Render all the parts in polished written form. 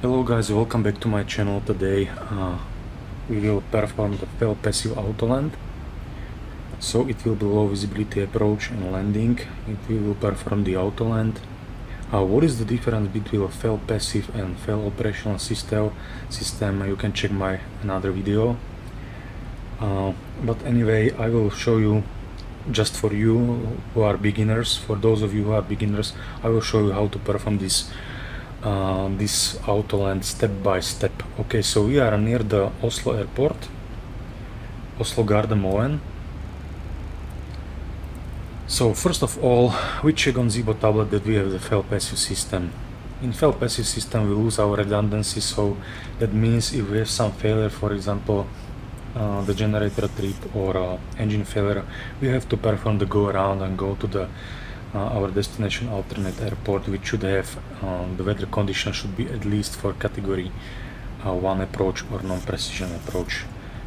Hello guys, welcome back to my channel. Today we will perform the fail passive Autoland. So it will be low visibility approach and landing. We will perform the Autoland. What is the difference between a fail passive and fail operational system? You can check my another video. But anyway, I will show you, just for you who are beginners, for those of you who are beginners, I will show you how to perform this Autoland step by step. Okay, so we are near the Oslo airport, Oslo Gardermoen. So first of all, we check on ZIBO tablet that we have the fail passive system. In fail passive system we lose our redundancy, so that means if we have some failure, for example the generator trip or engine failure, we have to perform the go around and go to the our destination alternate airport, which should have the weather condition should be at least for category 1 approach or non-precision approach.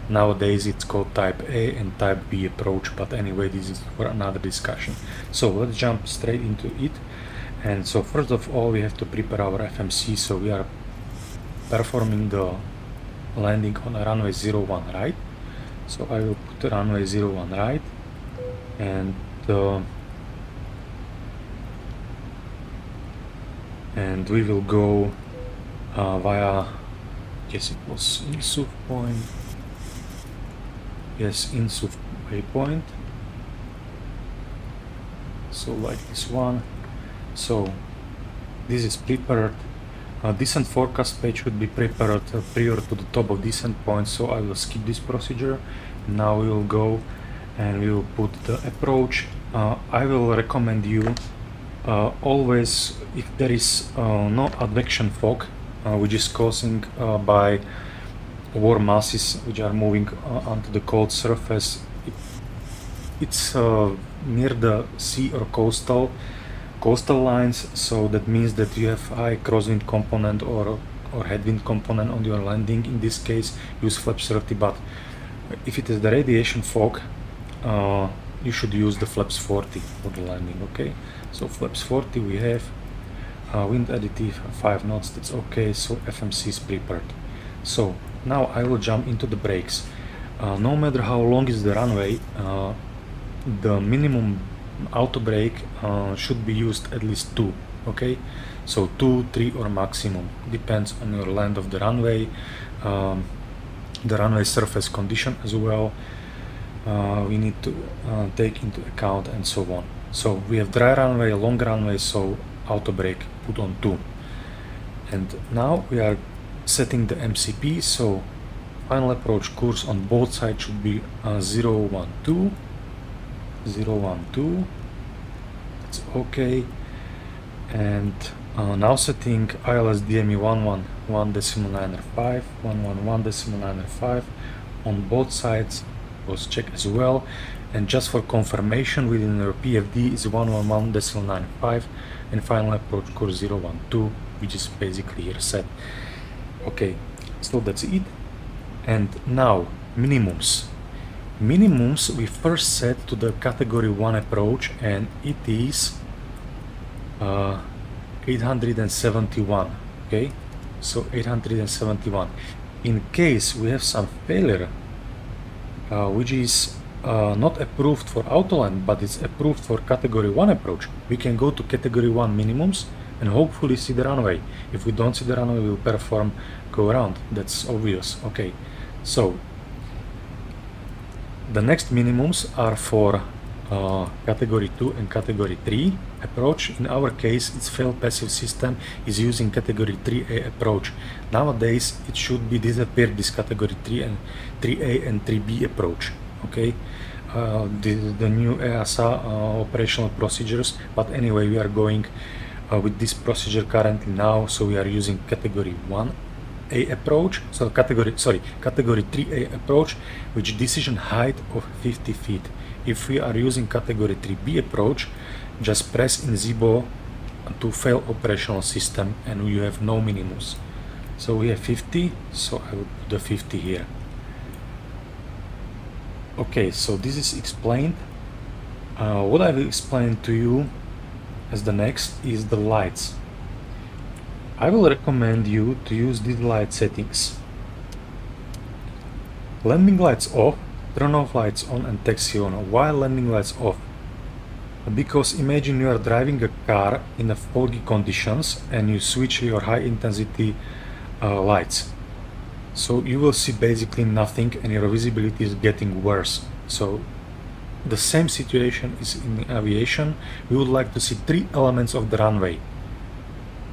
Nowadays it's called type A and type B approach, but anyway, this is for another discussion. So let's jump straight into it. And so first of all, we have to prepare our FMC. So we are performing the landing on a runway 01 right. So I will put the runway 01 right, and we will go via, yes, it was Insuf point, yes, Insuf waypoint, so like this one. So this is prepared. Descent forecast page would be prepared prior to the top of descent point, so I will skip this procedure. Now we will go and we will put the approach. I will recommend you always, if there is no advection fog which is causing by warm masses which are moving onto the cold surface, it's near the sea or coastal lines, so that means that you have high crosswind component or headwind component on your landing. In this case use flaps 30, but if it is the radiation fog, you should use the flaps 40 for the landing. Okay, so flaps 40 we have, wind additive 5 knots, that's okay. So FMC is prepared. So now I will jump into the brakes. No matter how long is the runway, the minimum auto brake should be used at least 2. Okay, so 2, 3 or maximum, depends on your length of the runway, the runway surface condition as well. We need to take into account and so on. So we have dry runway, long runway, so auto brake put on 2. And now we are setting the MCP, so final approach course on both sides should be 012, 012, that's okay. And now setting ILS DME 111.905, 111.905 on both sides was checked as well. And just for confirmation, within our PFD is 111.95 and final approach course 012, which is basically here set. Okay, so that's it. And now minimums we first set to the category 1 approach, and it is 871. Okay, so 871. In case we have some failure which is not approved for Autoland, but it's approved for category 1 approach, we can go to category 1 minimums and hopefully see the runway. If we don't see the runway, we'll perform go around, that's obvious. Okay, so the next minimums are for category 2 and category 3 approach. In our case, it's fail passive system is using category 3A approach. Nowadays it should be disappeared, this category 3A and 3B approach. Okay, the new EASA operational procedures, but anyway, we are going with this procedure currently now, so we are using category 1A approach, so category 3A approach, which decision height of 50 feet. If we are using category 3B approach, just press in ZIBO to fail operational system and you have no minimums. So we have 50, so I will put the 50 here. Okay, so this is explained. What I will explain to you as the next is the lights. I will recommend you to use these light settings. Landing lights off, turn off lights on and taxi on. Why landing lights off? Because imagine you are driving a car in a foggy conditions and you switch your high intensity lights. So you will see basically nothing and your visibility is getting worse. So the same situation is in aviation. We would like to see three elements of the runway: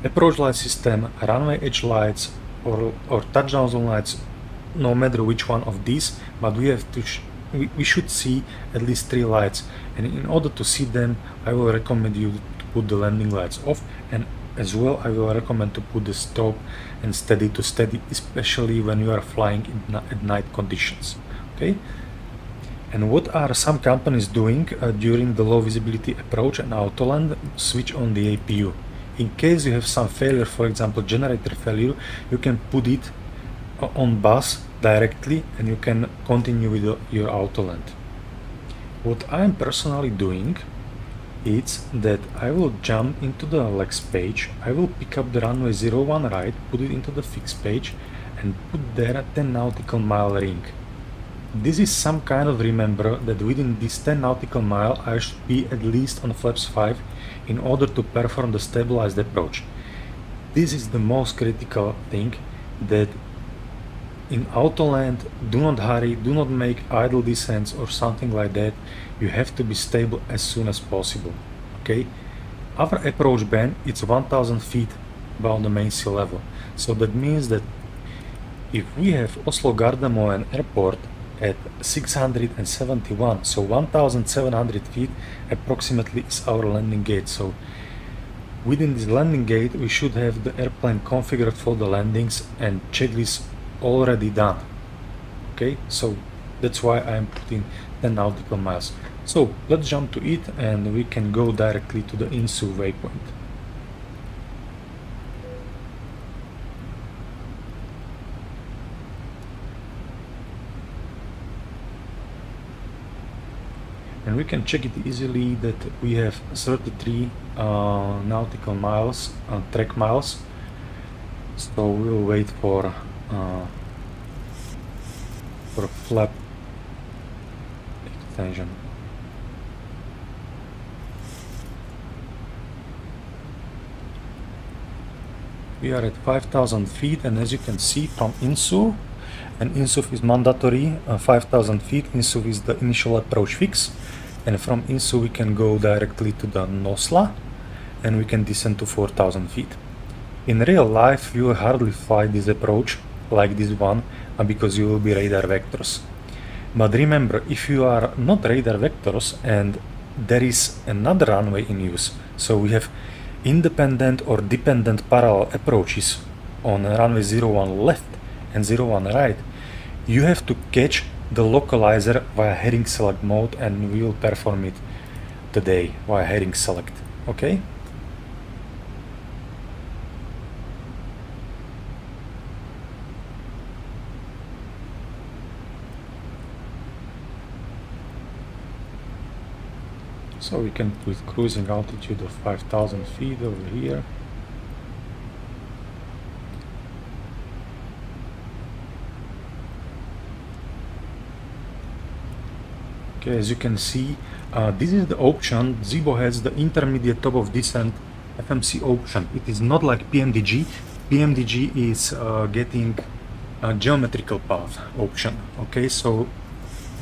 approach light system, runway edge lights, or touchdown zone lights, no matter which one of these, but we have to we should see at least three lights, and in order to see them I will recommend you to put the landing lights off, and as well I will recommend to put the stop and steady to steady, especially when you are flying at night conditions. Okay. And what are some companies doing during the low visibility approach and Autoland? Switch on the APU. In case you have some failure, for example generator failure, you can put it on bus directly and you can continue with your Autoland. What I am personally doing is that I will jump into the Lex page, I will pick up the runway 01 right, put it into the fixed page and put there a 10 nautical mile ring. This is some kind of remember that within this 10 nautical mile I should be at least on flaps 5 in order to perform the stabilized approach. This is the most critical thing, that in Autoland do not hurry, do not make idle descents or something like that. You have to be stable as soon as possible. Okay, our approach band it's 1000 feet above the main sea level, so that means that if we have Oslo Gardermoen airport at 671, so 1700 feet approximately is our landing gate. So within this landing gate we should have the airplane configured for the landings and checklist already done. Okay, so that's why I'm putting 10 nautical miles. So let's jump to it and we can go directly to the Insu waypoint. And we can check it easily that we have 33 nautical miles, track miles. So we'll wait for flap extension. We are at 5000 feet, and as you can see from Insu, and Insu is mandatory, 5000 feet, Insu is the initial approach fix, and from Insu we can go directly to the Nosla and we can descend to 4000 feet. In real life you will hardly fly this approach like this one because you will be radar vectors. But remember, if you are not radar vectors and there is another runway in use, so we have independent or dependent parallel approaches on runway 01 left and 01 right, you have to catch the localizer via heading select mode, and we will perform it today via heading select. Okay? So we can put cruising altitude of 5000 feet over here. Okay, as you can see, this is the option. ZIBO has the intermediate top of descent FMC option. It is not like PMDG. PMDG is getting a geometrical path option. Okay, so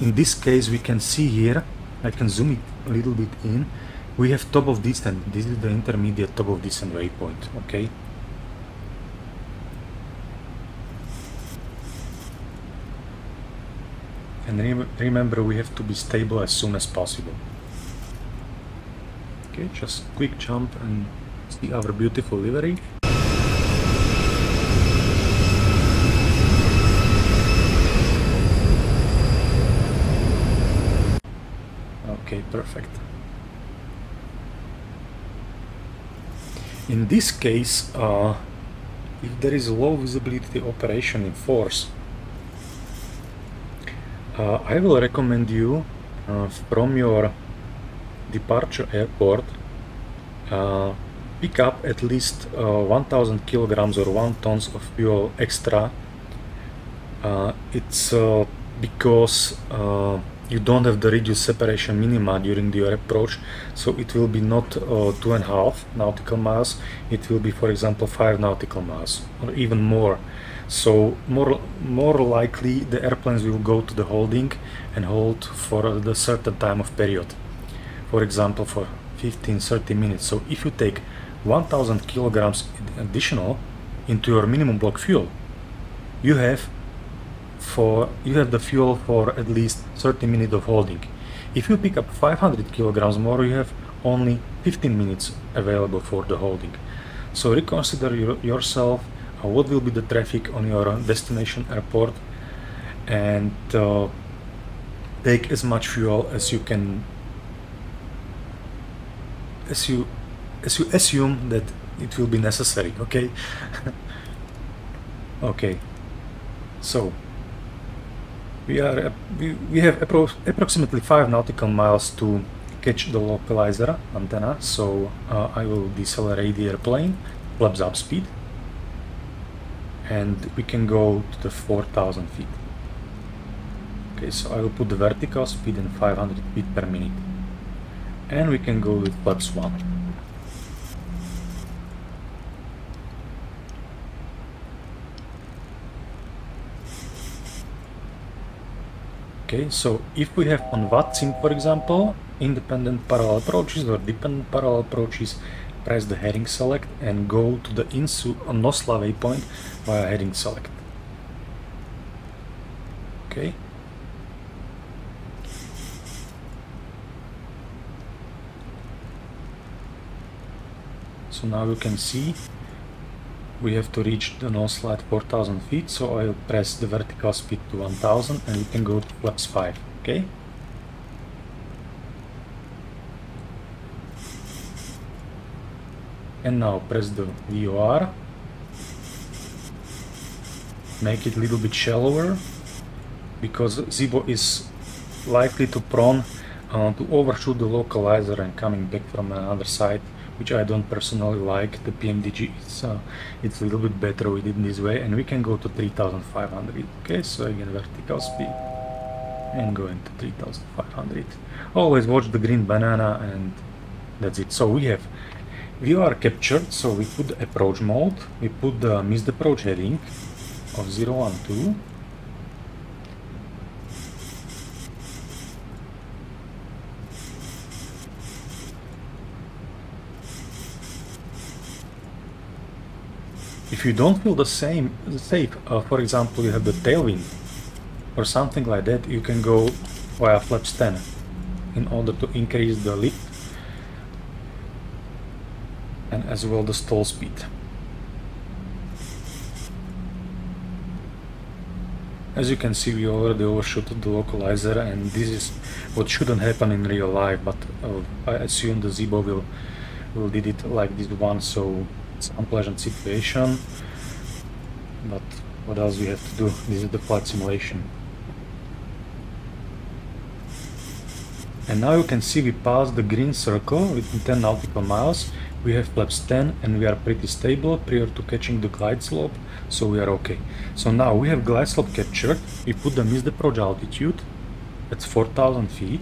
in this case we can see here, I can zoom it a little bit in, we have top of descent. This is the intermediate top of descent waypoint. Okay. And remember, we have to be stable as soon as possible. Okay, just quick jump and see our beautiful livery. Okay, perfect. In this case, if there is a low visibility operation in force, I will recommend you from your departure airport pick up at least 1000 kilograms or 1 tons of fuel extra. It's because you don't have the reduced separation minima during your approach, so it will be not 2.5 nautical miles, it will be, for example, 5 nautical miles or even more. So more likely the airplanes will go to the holding and hold for the certain time of period, for example for 15-30 minutes. So if you take 1000 kilograms additional into your minimum block fuel, you have the fuel for at least 30 minutes of holding. If you pick up 500 kilograms more, you have only 15 minutes available for the holding. So reconsider yourself what will be the traffic on your destination airport, and take as much fuel as you can, as you assume that it will be necessary. Okay. Okay, so we have approximately 5 nautical miles to catch the localizer antenna, so I will decelerate the airplane, flaps up speed, and we can go to the 4000 feet. Okay, so I will put the vertical speed in 500 feet per minute, and we can go with flaps 1. Okay, so if we have on VATSIM, for example, independent parallel approaches or dependent parallel approaches, press the heading select and go to the NOSLA waypoint via heading select. Okay. So now you can see we have to reach the NOSLA at 4000 feet, so I'll press the vertical speed to 1000 and we can go to flaps 5. Okay. And now press the VOR, make it a little bit shallower, because ZIBO is likely to prone to overshoot the localizer and coming back from another side, which I don't personally like. The PMDG it's a little bit better with it this way, and we can go to 3500. Okay, so again vertical speed and going to 3500. Always watch the green banana, and that's it. So we have VOR captured, so we put the approach mode, we put the missed approach heading of 012. If you don't feel the safe, for example, you have the tailwind or something like that, you can go via flaps 10 in order to increase the lift and as well the stall speed. As you can see, we already overshot the localizer, and this is what shouldn't happen in real life, but I assume the ZIBO will did it like this one, so it's an unpleasant situation, but what else we have to do? This is the flight simulation. And now you can see we passed the green circle within 10 nautical miles. We have flaps 10 and we are pretty stable prior to catching the glide slope, so we are okay. So now we have glide slope captured, we put the missed approach altitude, that's 4000 feet.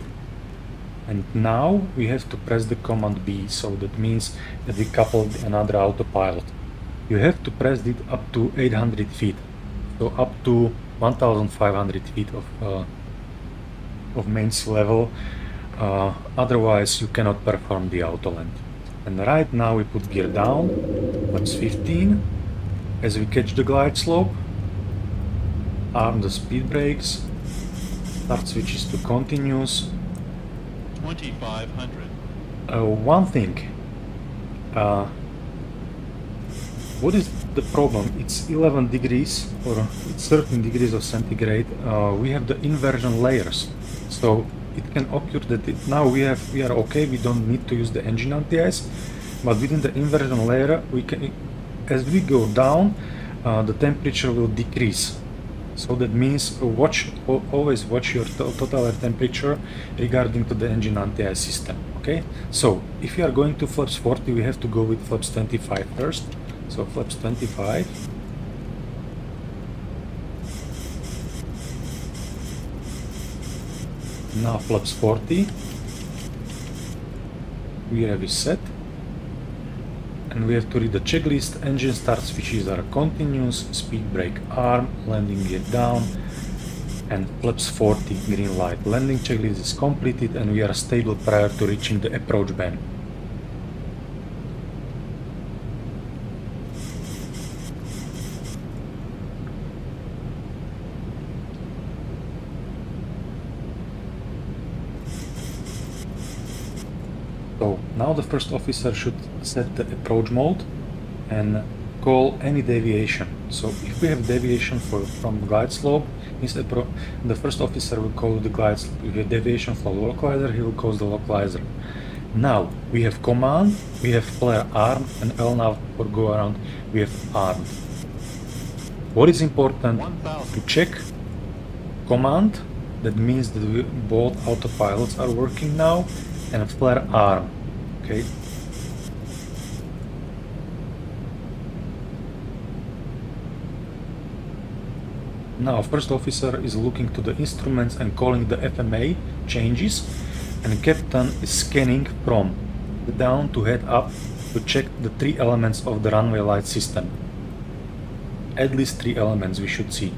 And now we have to press the command B, so that means that we coupled another autopilot. You have to press it up to 800 feet, so up to 1500 feet of main sea level, otherwise you cannot perform the Autoland. And right now we put gear down, flaps 15, as we catch the glide slope, arm the speed brakes, start switches to continuous. 2500. One thing, what is the problem? It's 11 degrees or it's 13 degrees of centigrade. We have the inversion layers, so it can occur that now we are okay. We don't need to use the engine anti-ice, but within the inversion layer, we can, as we go down, the temperature will decrease. So that means always watch your total air temperature regarding to the engine anti-ice system. Okay, so if you are going to flaps 40, we have to go with flaps 25 first. So flaps 25. Now flaps 40. We have it set. And we have to read the checklist. Engine start switches are continuous, speed brake arm, landing gear down, and flaps 40 green light. Landing checklist is completed and we are stable prior to reaching the approach band. So now the first officer should set the approach mode and call any deviation. So if we have deviation from glide slope, the first officer will call the glide slope. If we have deviation from localizer, he will call the localizer. Now we have command, we have flare arm, and L now for go around we have armed. What is important to check? Command, that means that both autopilots are working now, and flare arm. Okay. Now first officer is looking to the instruments and calling the FMA changes, and captain is scanning from the down to head up to check the 3 elements of the runway light system. At least 3 elements we should see: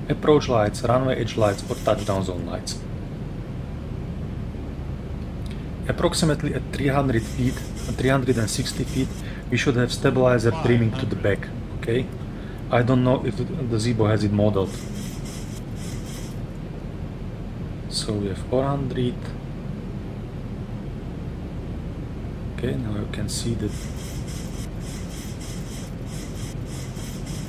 approach lights, runway edge lights, or touchdown zone lights. Approximately at 300 feet, 360 feet, we should have stabilizer trimming to the back. Okay, I don't know if the ZIBO has it modeled. So we have 400. Okay, now you can see that.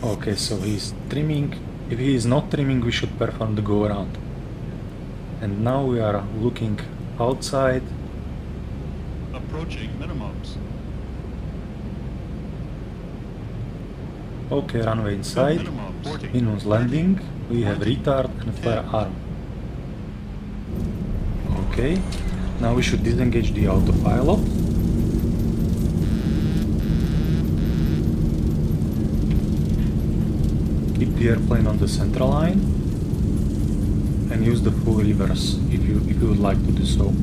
Okay, so he's trimming. If he is not trimming, we should perform the go around. And now we are looking outside. Approaching minimums. Okay, runway inside. Minimums landing. We have retard and flare arm. Okay, now we should disengage the autopilot. Keep the airplane on the center line and use the full reverse if you would like to do so.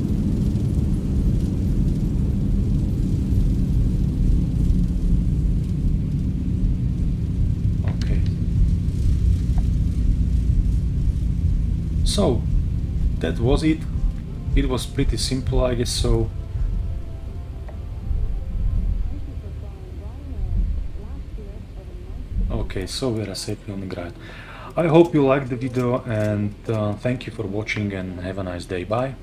Okay. So that was it. It was pretty simple, I guess so. Okay, so we are safely on the ground. I hope you liked the video, and thank you for watching and have a nice day. Bye.